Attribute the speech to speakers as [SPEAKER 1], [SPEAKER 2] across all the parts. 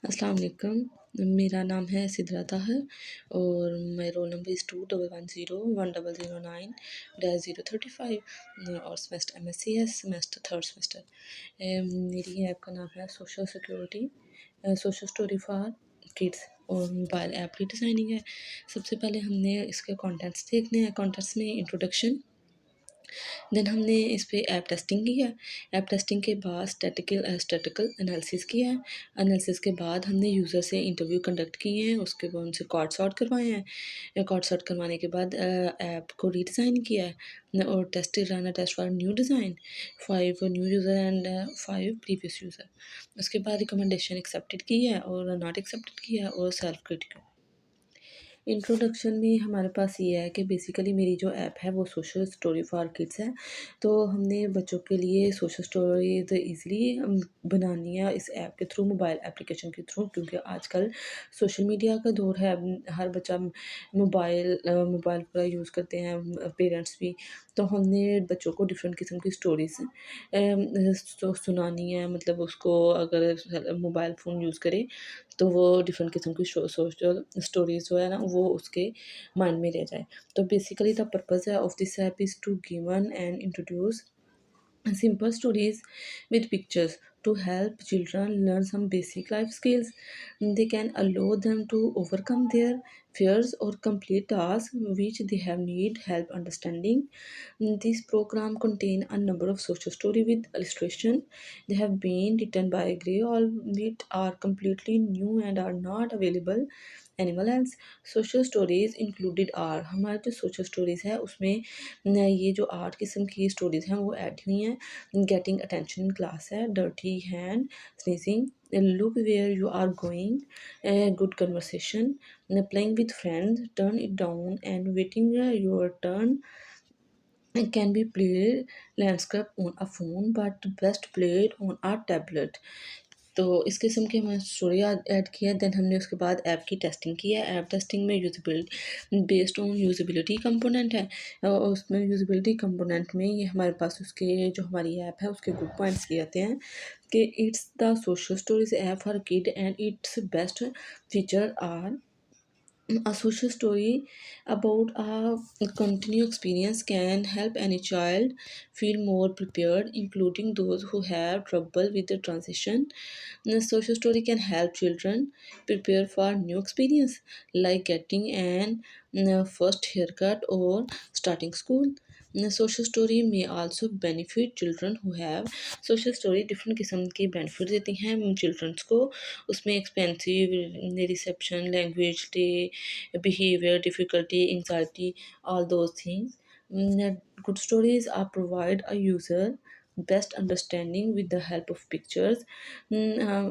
[SPEAKER 1] अस्सलाम वालेकुम। मेरा नाम है सिद्रा ताहर और मेरा रोल नंबर इज़ 2110 1009-035 और सेमेस्टर एमएससी है, सेमेस्टर थर्ड सेमेस्टर। मेरी ऐप का नाम है social security social story for kids और मोबाइल ऐप की डिज़ाइनिंग है। सबसे पहले हमने इसके कंटेंट्स देखने हैं। कंटेंट्स में इंट्रोडक्शन, देन हमने इस पे ऐप टेस्टिंग की है। ऐप टेस्टिंग के बाद स्टैटिकल एनालिसिस किया है। एनालिसिस के बाद हमने यूज़र से इंटरव्यू कंडक्ट किए हैं, उसके बाद उनसे कॉर्ड सॉर्ट करवाए हैं। कॉर्ड सॉर्ट करवाने के बाद ऐप को रीडिज़ाइन किया है और run a test for new design, 5 new user and 5 previous user. उसके बाद रिकमेंडेशन एक्सेप्टेड की है और नॉट एक्सेप्टेड किया है और सेल्फ क्रिटिकल। इंट्रोडक्शन में हमारे पास ये है कि बेसिकली मेरी जो ऐप है वो सोशल स्टोरी फॉर किड्स है। तो हमने बच्चों के लिए सोशल स्टोरीज़ ईज़िली बनानी है इस ऐप के थ्रू, मोबाइल एप्लीकेशन के थ्रू, क्योंकि आजकल सोशल मीडिया का दौर है। हर बच्चा मोबाइल पूरा यूज़ करते हैं, पेरेंट्स भी। तो हमने बच्चों को डिफरेंट किस्म की स्टोरीज़ सुनानी है, मतलब उसको अगर मोबाइल फ़ोन यूज़ करे तो वो डिफरेंट किस्म की सोशल स्टोरीज़ जो है ना वो उसके माइंड में रह जाए। तो बेसिकली द पर्पज़ है of this app is to given and introduce simple stories with pictures to help children learn some basic life skills. They can allow them to overcome their fears or complete tasks which they have need help understanding. This program contain a number of social story with illustration. They have been written by Gray, all which are completely new and are not available animal else. Social stories included are, हमारे जो social stories है उसमें ये जो 8 किस्म की stories हैं वो ऐड हुई हैं। गेटिंग अटेंशन इन क्लास है, dirty hand, sneezing, look where you are going, good conversation, playing with friends, turn it down and waiting your turn can be played landscape on a phone but best played on a tablet। तो इस किस्म की हमने story add किया। Then हमने उसके बाद app की टेस्टिंग की है। ऐप टेस्टिंग में usability based on usability component है और उसमें यूज़ेबिलिटी कंपोनेंट में ये हमारे पास उसके जो हमारी ऐप है उसके गुड पॉइंट्स ये आते हैं कि it's the social stories app for kid and it's best feature are a social story about a continued experience can help any child feel more prepared, including those who have trouble with the transition. A social story can help children prepare for new experience like getting an first haircut or starting school. Social story में also benefit children who have, social story different किस्म की benefit देती हैं childrens को। उसमें expensive reception, language day, behavior difficulty, anxiety, all those things. Good stories are provide a user best understanding with the help of pictures.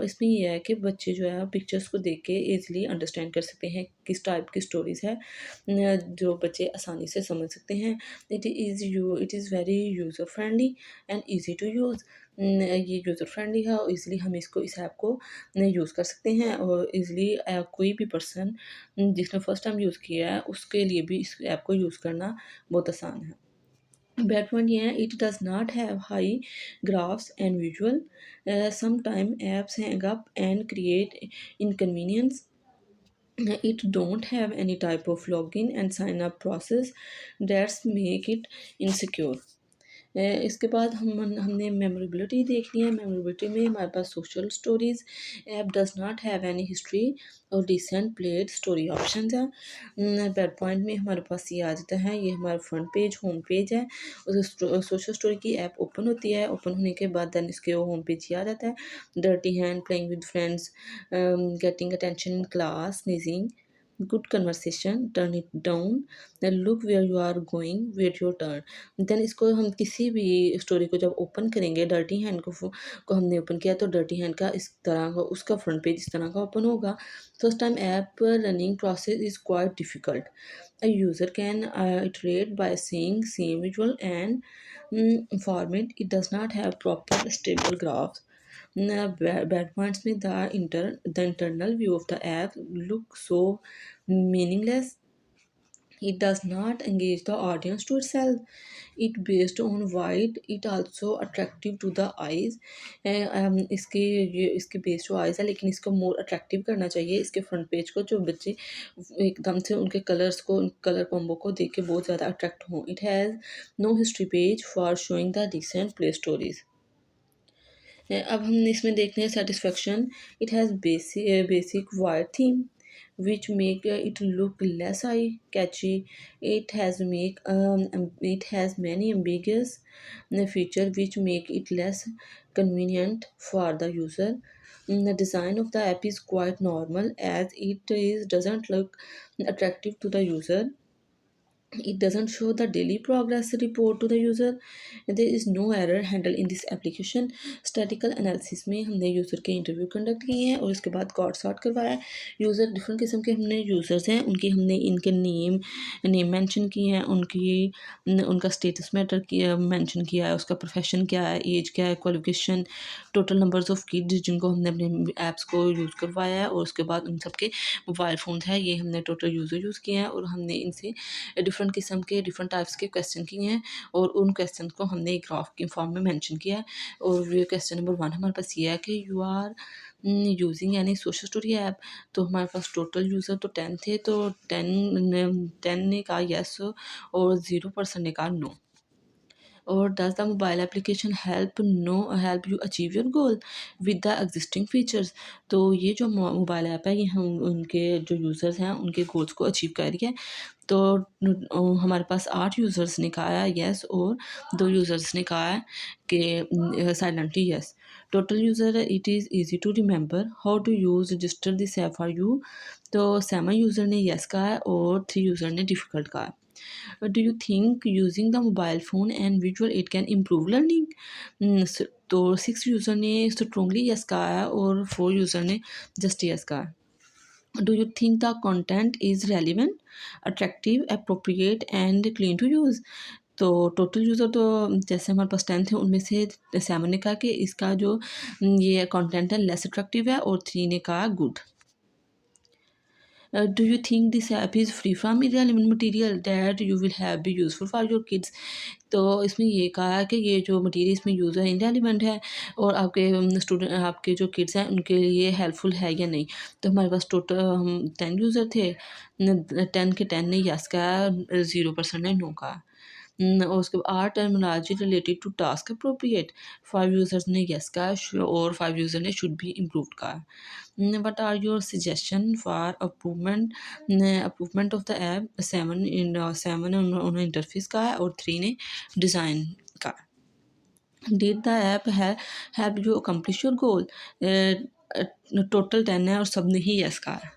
[SPEAKER 1] इसमें यह है कि बच्चे जो है पिक्चर्स को देख के ईज़िली अंडरस्टैंड कर सकते हैं किस टाइप की स्टोरीज़ है, जो बच्चे आसानी से समझ सकते हैं। It is very user friendly and easy to use. ये यूज़र फ्रेंडली है और ईज़िली हम इस ऐप को यूज़ कर सकते हैं और ईज़िली कोई भी पर्सन जिसने फर्स्ट टाइम यूज़ किया है उसके लिए भी इस ऐप को यूज़ करना बहुत आसान है। बैड पॉइंट ये है, it does not have high graphs and visual, sometime apps hang up and create inconvenience. It don't have any type of login and sign up process that's make it insecure। इसके बाद हमने मेमोरेबिलिटी देखनी है। Memorability में हमारे पास social stories app does not have any history और recent played story option है। बैड पॉइंट में हमारे पास ये आ जाता है, ये हमारा फ्रंट पेज होम पेज है। सोशल स्टोरी की ऐप ओपन होती है, ओपन होने के बाद देन इसके होम पेज ये आ जाता है। Dirty hand, playing with friends, getting attention in class, sneezing, good conversation, turn it down, then look where you are going, wait your turn। Then इसको हम किसी भी स्टोरी को जब ओपन करेंगे, डर्टी हैंड को हमने ओपन किया तो डर्टी हैंड का इस तरह का उसका फ्रंट पेज इस तरह का ओपन होगा। First time app running process is quite difficult. A user can iterate by seeing same visual and format. It does not have proper stable graphs। Bad points में the internal view of the app look so meaningless। It does not engage the audience to itself. It based on wide, it also attractive to the eyes. इसके ये इसके based जो eyes है, लेकिन इसको more attractive करना चाहिए इसके फ्रंट पेज को, जो बच्चे एकदम से उनके कलर्स को, कलर कॉम्बो को देख के बहुत ज़्यादा अट्रैक्ट हों. It has no history page for showing the recent play stories. अब हम इसमें देखते हैं satisfaction. It has basic wide theme which make it look less eye catchy. It has many ambiguous feature which make it less convenient for the user. The design of the app is quite normal as it is doesn't look attractive to the user. It doesn't show the daily progress report to the user. There is no error handle in this application. Statistical analysis में हमने user के interview conduct किए हैं और उसके बाद cord sort करवाया है. यूज़र डिफरेंट किस्म के हमने यूज़र्स हैं, उनकी हमने इनके नेम मेंशन किए हैं, उनका स्टेटस मैटर किया मेंशन किया है, उसका प्रोफेशन क्या है, एज क्या है, qualification, total numbers of kids जिनको हमने अपने ऐप्स को यूज़ करवाया है, और उसके बाद उन सबके मोबाइल फ़ोन है, ये हमने टोटल यूज़र यूज़ किए हैं. और हमने इनसे डिफरेंट किस्म के डिफरेंट टाइप्स के क्वेश्चन किए हैं और उन क्वेश्चन को हमने एक ग्राफ के फॉर्म में मेंशन किया है. और ये क्वेश्चन नंबर 1 हमारे पास ये है कि you are using any social story app. तो हमारे पास टोटल यूज़र तो 10 थे, तो 10 ने कहा येस और 0% ने कहा नो. और does the mobile application help you achieve your goal with the existing features. तो ये जो मोबाइल ऐप है, ये हम उनके जो यूज़र्स हैं उनके गोल्स को अचीव कर रही है. तो हमारे पास 8 यूज़र्स ने कहा है येस और 2 यूज़र्स ने कहा है कि silently yes. Total user it is easy to remember how to use register this app for you. तो 7 यूज़र ने येस कहा है और 3 यूज़र ने डिफ़िकल्ट कहा है. Do you think using the mobile phone and visual it can improve learning? तो 6 user ने स्ट्रॉन्गली यस कहा है और 4 यूज़र ने जस्ट यस कहा है. Do you think the content is relevant, attractive, appropriate and clean to use? तो total user तो जैसे हमारे पास 10 थे, उनमें से 7 ने कहा कि इसका जो ये कंटेंट है लेस अट्रैक्टिव है और 3 ने कहा good. Do you think this app is free from irrelevant material that you will have be useful for your kids? तो इसमें ये कहा है कि ये जो मटेरियल इसमें यूज़ है इनरेलीवेंट है और आपके स्टूडेंट, आपके जो किड्स हैं उनके लिए हेल्पफुल है या नहीं. तो हमारे पास टोटल हम 10 यूज़र थे, 10 के 10 ने यस कहा, 0% ने नो कहा. और उसके बाद are terminology related to task appropriate, 5 users ने यस कहा और 5 यूज़र ने शुड बी इम्प्रूव कहा. What are your suggestion for improvement of the app? 7 on interface का है और 3 ने डिज़ाइन का. Did the app help you accomplish your goal? Total 10 है और सब ने ही यस कहा है.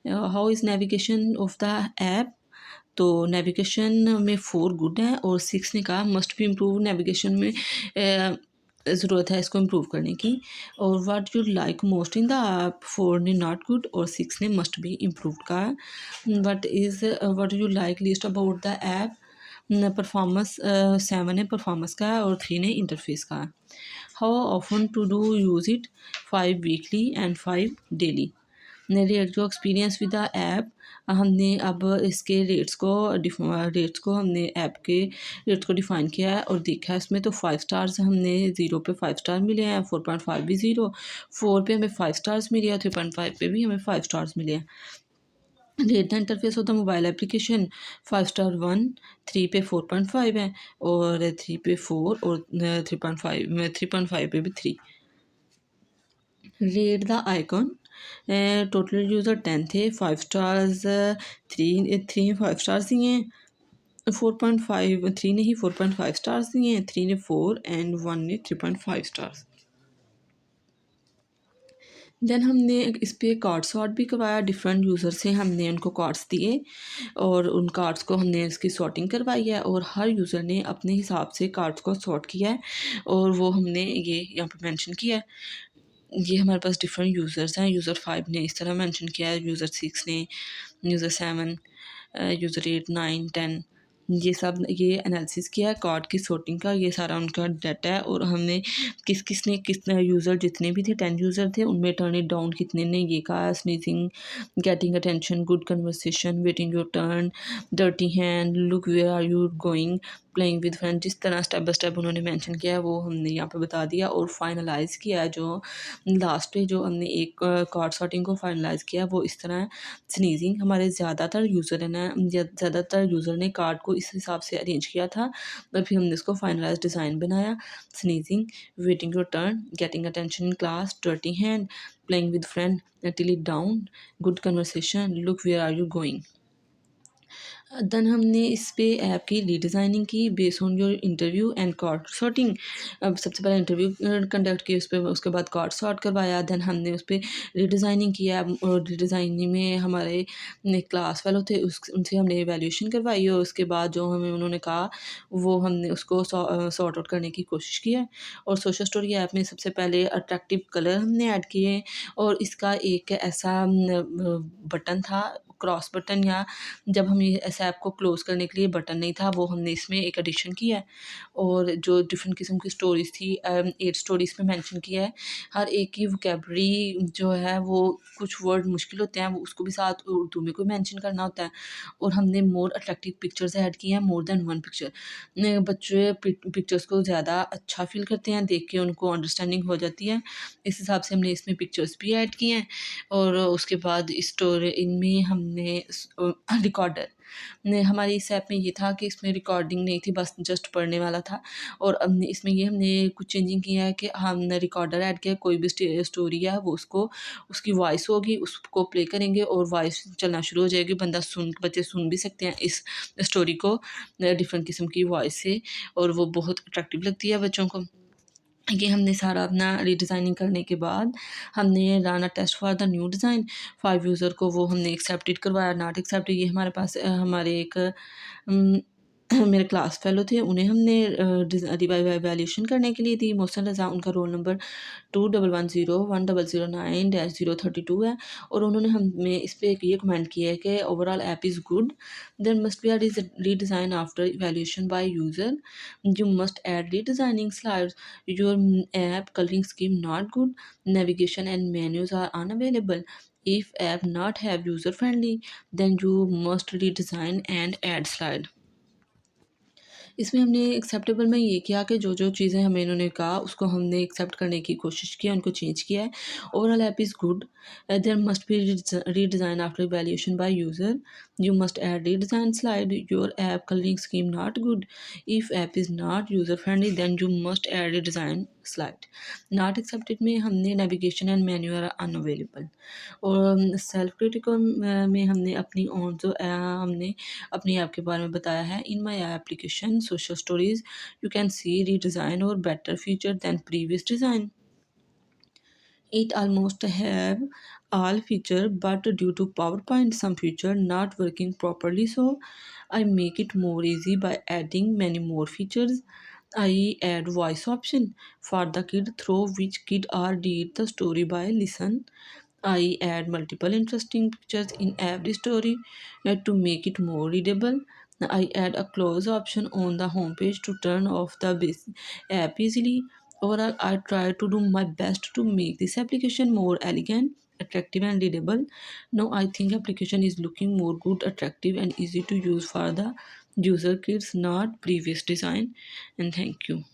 [SPEAKER 1] How is navigation of the app? तो नेविगेशन में 4 गुड हैं और 6 ने कहा मस्ट बी इम्प्रूव. नेविगेशन में ज़रूरत है इसको इम्प्रूव करने की. और what you like most in the app, 4 ने नॉट गुड और 6 ने मस्ट बी इम्प्रूव कहा. What you like list about the app, performance 7 ने परफॉर्मेंस का और 3 ने इंटरफेस का. How often to do use it, 5 weekly and 5 daily. Rate जो एक्सपीरियंस विद द ऐप, हमने अब इसके रेट्स को हमने ऐप के रेट्स को डिफ़ाइन किया है और देखा है इसमें. तो 5 स्टार्स हमने 0 पे 5 स्टार मिले हैं, 4.5 भी 0, 4 पे हमें 5 स्टार्स मिले हैं, 3.5 पे भी हमें 5 स्टार्स मिले हैं. Rate the interface of the mobile application, 5 star 1, 3 पे 4.5 है और 3 पे 4 और 3.5 पे भी 3. Rate the icon, total user 10 थे, 5 स्टार्स 3 5 स्टार्स दिए हैं, 4.5 3 ने ही 4.5 स्टार्स दिए हैं, 3 ने 4 एंड 1 ने 3.5 स्टार्स. देन हमने इस पे कार्ड सॉर्ट भी करवाया. डिफरेंट यूज़र से हमने उनको कार्ड्स दिए और उन कार्ड्स को हमने इसकी सॉर्टिंग करवाई है और हर यूज़र ने अपने हिसाब से कार्ड्स को सॉर्ट किया है और वो हमने ये यहाँ पे मेंशन किया है. ये हमारे पास डिफरेंट यूज़र्स हैं. यूज़र 5 ने इस तरह मेंशन किया है, यूज़र 6 ने, यूज़र 7, यूज़र 8 9 10 ये सब ये एनालिसिस किया है कार्ड की sorting का, ये सारा उनका डाटा है। और हमने किसने कितने यूज़र जितने भी थे 10 यूज़र थे, उनमें टर्न इट डाउन कितने ने ये कहा, sneezing, getting attention, good conversation, waiting your turn, dirty hand, look where are you going, playing with friend. जिस तरह स्टेप बाय स्टेप उन्होंने मेंशन किया है वो हमने यहाँ पे बता दिया। और फाइनलाइज़ किया है जो लास्ट पे जो हमने एक कार्ड सॉर्टिंग को फाइनलाइज़ किया वो इस तरह है। स्नीजिंग, हमारे ज़्यादातर यूज़र है ना, ज़्यादातर यूज़र ने कार्ड को इस हिसाब से अरेंज किया था, और फिर हमने इसको फाइनलाइज़ डिज़ाइन बनाया। Sneezing, waiting your turn, getting attention in class, dirty hand, playing with friend, till it down, good conversation, look where are you going. Then हमने इस पे ऐप की रीडिज़ाइनिंग की based on your interview and card sorting. अब सबसे पहले interview conduct किया उस पे, उसके बाद कार्ड सॉर्ट करवाया। देन हमने उस पे रीडिज़ाइनिंग किया, और रीडिज़ाइनिंग में हमारे क्लास फेलो थे उनसे हमने इवैल्यूएशन करवाई, और उसके बाद जो हमें उन्होंने कहा वो हमने उसको सॉर्ट आउट करने की कोशिश की है। और सोशल स्टोरी ऐप में सबसे पहले अट्रैक्टिव कलर हमने ऐड किए, और इसका एक ऐसा बटन था, क्रॉस बटन, या जब हम ये इस ऐप को क्लोज़ करने के लिए बटन नहीं था, वो हमने इसमें एक एडिशन किया है। और जो डिफरेंट किस्म की स्टोरीज़ थी 8 स्टोरीज़ में मेंशन किया है। हर एक की वोकैब्युलरी जो है वो कुछ वर्ड मुश्किल होते हैं, वो उसको भी साथ उर्दू में कोई मेंशन करना होता है। और हमने मोर अट्रैक्टिव पिक्चर्स ऐड किए हैं, मोर देन 1 पिक्चर। बच्चे पिक्चर्स को ज़्यादा अच्छा फ़ील करते हैं, देख के उनको अंडरस्टैंडिंग हो जाती है। इस हिसाब से हमने इसमें पिक्चर्स भी ऐड किए हैं। और उसके बाद स्टोरी इनमें हमने रिकॉर्डर ने, हमारी इस ऐप में ये था कि इसमें रिकॉर्डिंग नहीं थी, बस जस्ट पढ़ने वाला था। और हमने इसमें ये हमने कुछ चेंजिंग किया है कि हमने रिकॉर्डर ऐड किया, कोई भी स्टोरी है वो उसको उसकी वॉइस होगी, उसको प्ले करेंगे और वॉइस चलना शुरू हो जाएगी, बच्चे सुन भी सकते हैं इस स्टोरी को डिफरेंट किस्म की वॉइस से, और वो बहुत अट्रैक्टिव लगती है बच्चों को। ये हमने सारा अपना रीडिज़ाइनिंग करने के बाद हमने run a test for the new design. 5 user को वो हमने एक्सेप्टेड करवाया, नॉट एक्सेप्टेड। ये हमारे पास हमारे एक मेरे क्लास फेलो थे, उन्हें हमने रिवैल्यूएशन करने के लिए दी। मोहसिन रज़ा, उनका रोल नंबर 21101009-032 है। और उन्होंने हमें इस पे एक ये कमेंट किया है कि overall app is good, there must be a redesign after evaluation by user, you must add redesigning slides, your app coloring scheme not good, navigation and menus are unavailable, if app not have user friendly, then you must redesign and add slide। इसमें हमने acceptable में ये किया कि जो जो चीज़ें हमें इन्होंने कहा उसको हमने एक्सेप्ट करने की कोशिश की, उनको चेंज किया है। Overall app is good, there must be redesign after evaluation by user, you must add redesign slide, your app colouring scheme not good, if app is not user friendly then you must add redesign slide. Not accepted में हमने navigation and menu are unavailable. और self critical में हमने अपनी own जो हमने अपनी app के बारे में बताया है। In my application social stories you can see redesign और better feature than previous design. It almost have all feature, but due to PowerPoint some feature not working properly, so I make it more easy by adding many more features. I add voice option for the kid through which kid or read the story by listen. I add multiple interesting pictures in every story to make it more readable. I add a close option on the homepage to turn off the app easily. Overall, I try to do my best to make this application more elegant, attractive and readable. Now I think application is looking more good, attractive and easy to use for the user kids, not previous design. And thank you.